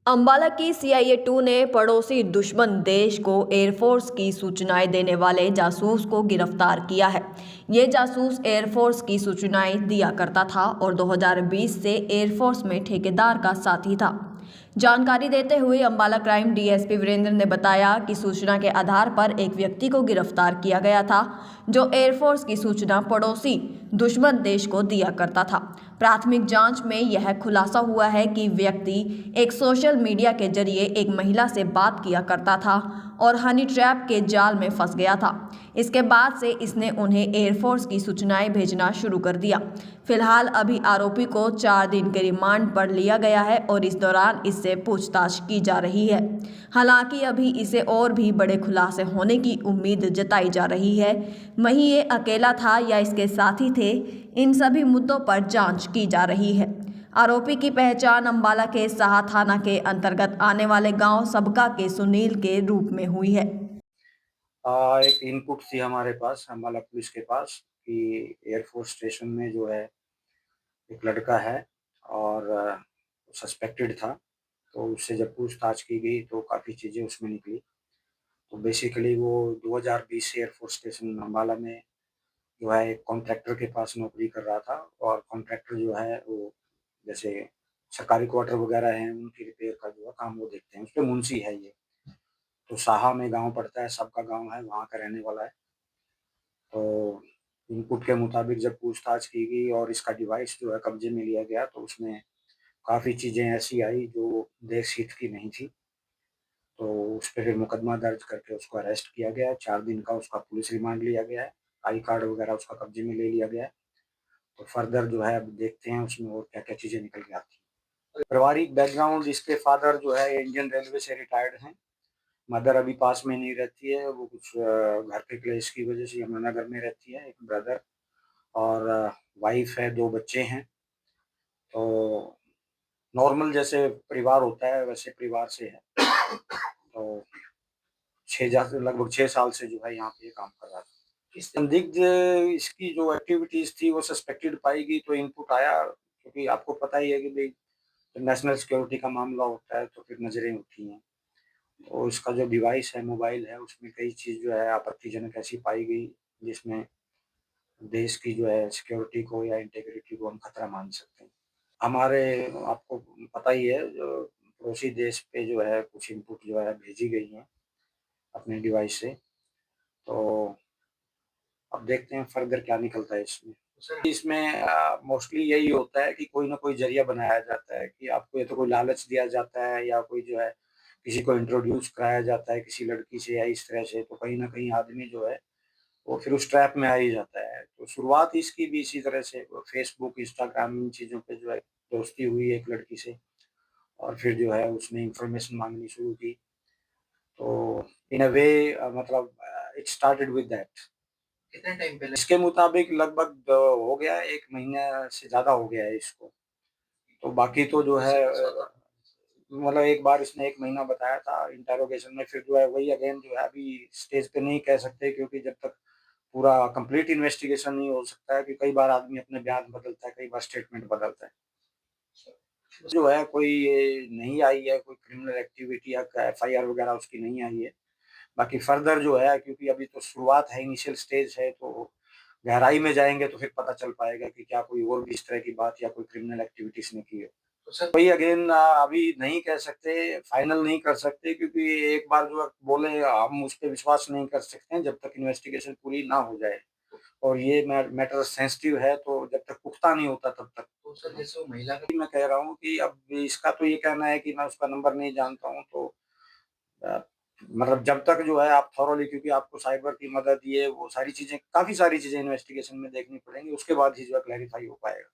अंबाला की सीआईए 2 ने पड़ोसी दुश्मन देश को एयरफोर्स की सूचनाएं देने वाले जासूस को गिरफ्तार किया है। ये जासूस एयरफोर्स की सूचनाएं दिया करता था और 2020 से एयरफोर्स में ठेकेदार का साथी था। जानकारी देते हुए अंबाला क्राइम डीएसपी वीरेंद्र ने बताया कि सूचना के आधार पर एक व्यक्ति को गिरफ्तार किया गया था जो एयरफोर्स की सूचना पड़ोसी दुश्मन देश को दिया करता था। प्राथमिक जांच में यह खुलासा हुआ है कि व्यक्ति एक सोशल मीडिया के जरिए एक महिला से बात किया करता था और हनी ट्रैप के जाल में फंस गया था। इसके बाद से इसने उन्हें एयरफोर्स की सूचनाएं भेजना शुरू कर दिया। फिलहाल अभी आरोपी को 4 दिन के रिमांड पर लिया गया है और इस दौरान इससे पूछताछ की जा रही है। हालांकि अभी इसे और भी बड़े खुलासे होने की उम्मीद जताई जा रही है। वहीं ये अकेला था या इसके साथी थे, इन सभी मुद्दों पर जांच की जा रही है। आरोपी की पहचान अंबाला के साहा थाना के अंतर्गत आने वाले गांव सबका के सुनील के रूप में हुई है। एक इनपुट थी हमारे पास अम्बाला पुलिस के पास कि एयरफोर्स स्टेशन में जो है एक लड़का है और सस्पेक्टेड था। तो उससे जब पूछताछ की गई तो काफ़ी चीज़ें उसमें निकली। तो बेसिकली वो 2020 से एयरफोर्स स्टेशन अम्बाला में जो है एक कॉन्ट्रैक्टर के पास नौकरी कर रहा था और कॉन्ट्रैक्टर जो है वो जैसे सरकारी क्वार्टर वगैरह हैं उनकी रिपेयर का जो है काम वो देखते हैं। उसपे मुंशी है ये। तो साहा में गाँव पड़ता है, सबका गाँव है, वहाँ का रहने वाला है। तो इनपुट के मुताबिक जब पूछताछ की गई और इसका डिवाइस जो है कब्जे में लिया गया तो उसमें काफ़ी चीज़ें ऐसी आई जो देश हित की नहीं थी। तो उस पे फिर मुकदमा दर्ज करके उसको अरेस्ट किया गया है। 4 दिन का उसका पुलिस रिमांड लिया गया है। आई कार्ड वगैरह उसका कब्जे में ले लिया गया है। तो फर्दर जो है अब देखते हैं उसमें और क्या-क्या चीज़ें निकल के आती हैं। पारिवारिक बैकग्राउंड इसके फादर जो है इंडियन रेलवे से रिटायर्ड हैं। मदर अभी पास में नहीं रहती है, वो कुछ घर के क्लेश की वजह से यमुनानगर में रहती है, एक ब्रदर और वाइफ है, 2 बच्चे हैं। तो नॉर्मल जैसे परिवार होता है वैसे परिवार से है। तो लगभग 6 साल से जो है यहाँ पे ये काम कर रहा था। इस संदिग्ध इसकी जो एक्टिविटीज़ थी वो सस्पेक्टेड पाई गई तो इनपुट आया क्योंकि आपको पता ही है कि भई जब नेशनल सिक्योरिटी का मामला होता है तो फिर नज़रें होती हैं। तो इसका जो डिवाइस है, मोबाइल है, उसमें कई चीज़ जो है आपत्तिजनक ऐसी पाई गई जिसमें देश की जो है सिक्योरिटी को या इंटीग्रिटी को हम खतरा मान सकते हैं। हमारे आपको पता ही है जो पड़ोसी देश पे जो है कुछ इनपुट जो है भेजी गई हैं अपने डिवाइस से। तो अब देखते हैं फर्दर क्या निकलता है इसमें। इसमें मोस्टली यही होता है कि कोई ना कोई ज़रिया बनाया जाता है कि आपको या तो कोई लालच दिया जाता है या कोई जो है किसी को इंट्रोड्यूस कराया जाता है किसी लड़की से या इस तरह से, तो कहीं न कहीं आदमी जो है वो फिर उस ट्रैप में आ ही जाता है। तो शुरुआत इसकी भी इसी तरह से फेसबुक, इंस्टाग्राम इन चीज़ों पे जो है दोस्ती हुई एक लड़की से और फिर जो है उसने इन्फॉर्मेशन माँगनी शुरू की। तो इन अ वे मतलब इट स्टार्टेड विद दैट। कितने टाइम पहले? इसके मुताबिक लगभग हो गया है 1 महीने से ज़्यादा हो गया है इसको। तो बाकी तो जो है मतलब एक बार इसने 1 महीना बताया था इंटेरोगेशन में, फिर जो है वही अगेन जो है अभी स्टेज पे नहीं कह सकते क्योंकि जब तक पूरा कंप्लीट इन्वेस्टिगेशन नहीं हो सकता है कि कई बार आदमी अपने बयान बदलता है, कई बार स्टेटमेंट बदलता है। जो है कोई ये नहीं आई है, कोई क्रिमिनल एक्टिविटी या एफआईआर वगैरह उसकी नहीं आई है। बाकी फर्दर जो है क्योंकि अभी तो शुरुआत है, इनिशियल स्टेज है, तो गहराई में जाएँगे तो फिर पता चल पाएगा कि क्या कोई और भी इस तरह की बात या कोई क्रिमिनल एक्टिविटी इसने की है। तो सर वही अगेन अभी नहीं कह सकते, फाइनल नहीं कर सकते क्योंकि एक बार जो बोले हम उस पे विश्वास नहीं कर सकते हैं जब तक इन्वेस्टिगेशन पूरी ना हो जाए। और ये मैटर सेंसिटिव है तो जब तक पुख्ता नहीं होता तब तक। तो सर जैसे वो महिला का मैं कह रहा हूँ कि अब इसका तो ये कहना है कि मैं उसका नंबर नहीं जानता हूँ तो अ, मतलब जब तक जो है आप थॉरोली क्योंकि आपको साइबर की मदद ये वो सारी चीज़ें काफ़ी सारी चीज़ें इन्वेस्टिगेशन में देखनी पड़ेंगी, उसके बाद ही जो है क्लैरिफ़ाई हो पाएगा।